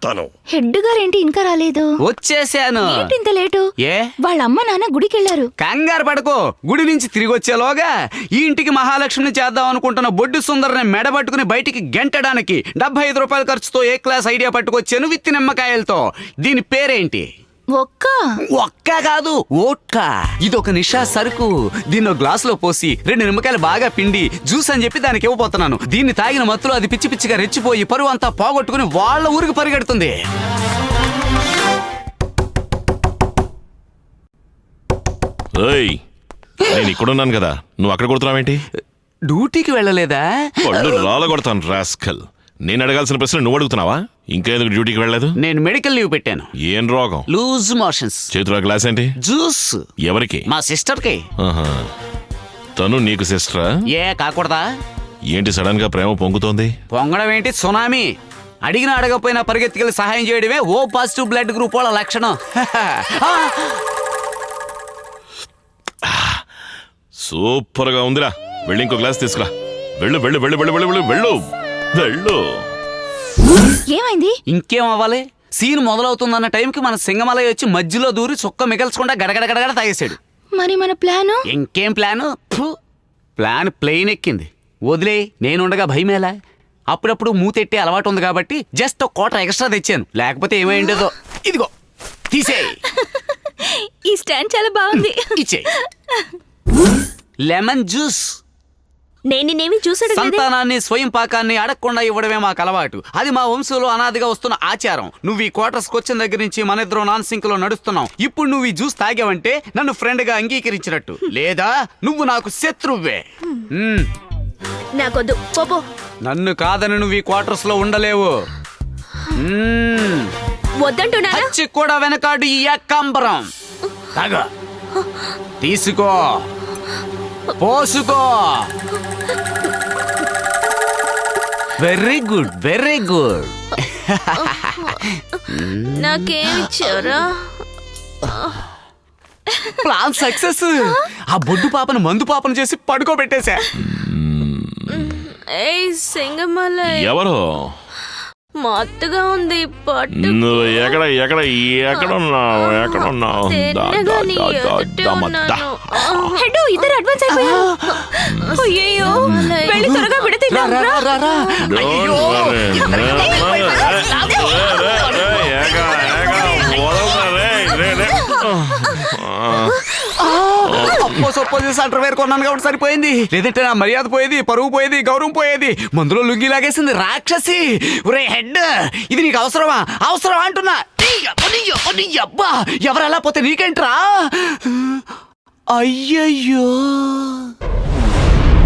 వస్తాను. హెడ్ గారేంటి ఇంకా రాలేదు? వచ్చేసాను. ఏంటి ఇంత లేటు? ఏ వాళ్ళ అమ్మ నాన్న గుడికి వెళ్ళారు. కంగారు పడుకో, గుడి నుంచి తిరిగి వచ్చేలోగా ఈ ఇంటికి మహాలక్ష్మిని చేద్దాం అనుకుంటున్న బొడ్డు సుందరిని మెడబట్టుకుని బయటికి గెంటడానికి 75 రూపాయల ఖర్చుతో ఏ క్లాస్ ఐడియా పట్టుకొచ్చాను విత్తి నిమ్మకాయలతో. దీని పేరేంటి? ఒక్క కాదు, ఓట్కా. ఇదొక నిషా సరుకు. దీన్ని గ్లాసులో పోసి 2 నిమ్మకాయలు బాగా పిండి జ్యూస్ అని చెప్పి దానికి ఇవ్వబోతున్నాను. దీన్ని తాగిన మత్తులో అది పిచ్చి పిచ్చిగా రెచ్చిపోయి పరువు అంతా పోగొట్టుకుని వాళ్ళ ఊరికి పరిగెడుతుంది. నేను ఇక్కడున్నాను కదా, నువ్వు అక్కడ కొడుతున్నావేంటి? డ్యూటీకి వెళ్ళలేదా? పళ్ళు రాళ్ళ కొడతాను రాస్కల్. నేను అడగాల్సిన ప్రశ్న నువ్వు అడుగుతున్నావా? ఇంకా ఎందుకు డ్యూటీకి వెళ్ళలేదు? నేను మెడికల్ లీవ్ పెట్టాను. ఏం రోగం? Loose motions. చేతుల గ్లాస్ ఏంటి? జ్యూస్. ఎవరికి? మా సిస్టర్ కి. తను నీకు సిస్టరా? ఏ కాకూడదా? ఏంటి సడన్ గా ప్రేమ పొంగుతోంది? పొంగడం ఏంటి, సునామీ. అడిగినా అడగపోయినా పరిగెత్తుకెళ్ళి సహాయం చేయడమే ఓ పాజిటివ్ బ్లడ్ గ్రూప్ వాళ్ళ లక్షణం. సూపర్ గా ఉందిరా. వెళ్ళి ఇంకో గ్లాస్ తీసుకురా. వెళ్ళు వెళ్ళు వెళ్ళు వెళ్ళు వెళ్ళు వెళ్ళు వెళ్ళు. ఏమైంది? ఇంకేం అవ్వాలి? సీన్ మొదలవుతుందన్న టైంకి మన సింగమలై వచ్చి మధ్యలో దూరి చుక్క మిగల్చకుండా గడగడ గడగడ తాగేశాడు. మరి మన ప్లాను? ఇంకేం ప్లాను? ప్లాన్ ప్లేన్ ఎక్కింది. వదిలే, నేనుండగా భయమేలా. అప్పుడప్పుడు మూతెట్టే అలవాటు ఉంది కాబట్టి జస్ట్ ఒక కోట ఎక్స్ట్రా తెచ్చాను. లేకపోతే ఏమైండదో. ఇదిగో తీసే. ఈ స్టాండ్ చాలా బాగుంది. ఇచ్చే. Lemon juice. నేనేమి చూసాడు. సంతానాన్ని స్వయం పాకాన్ని అడగకుండా ఇవ్వడమే మాకు అలవాటు. అది మా వంశంలో అనాదిగా వస్తున్న ఆచారం. నువ్వు ఈ క్వార్టర్స్ వచ్చిన దగ్గర నుంచి మన ఇద్దరు నాన్ సింక్ లో నడుస్తున్నావు. ఇప్పుడు నువ్వు ఈ జ్యూస్ తాగావంటే నన్ను ఫ్రెండ్ గా అంగీకరించినట్టు, లేదా నువ్వు నాకు శత్రువే. నాకొద్దు, పోపో. నన్ను కాదని నువ్వు ఈ క్వార్టర్స్ లో ఉండలేవు. వద్దంటున్నా కూడా వెనకాడు ఈ ఏకాంబరం. తాగా, తీసుకో, పోసుకో. Very good, very good. నాకేమిచ్చారా? Plan success. ఆ బొడ్డు పాపను మందు పాపను చేసి పడుకోబెట్టేశా. ఎవరు? మత్తుగా ఉంది. నువ్వు ఎక్కడున్నావు? ఇద్దరు అడ్వాన్స్ అయిపోయారు. అయ్యో, వెళ్ళి త్వరగా విడతీద్దాం. అండర్వేర్ కొన్నాను కాబట్టి సరిపోయింది. లేదంటే నా మర్యాద పోయేది, పరువు పోయేది, గౌరవం పోయేది. మందులో లుంగి లాగేసింది రాక్షసి. ఒరే హెడ్, ఇది నీకు అవసరమా? అవసరమా అంటున్నా. ఎవరు అలా పోతే నీకేంట్రా? అయ్యయ్యో.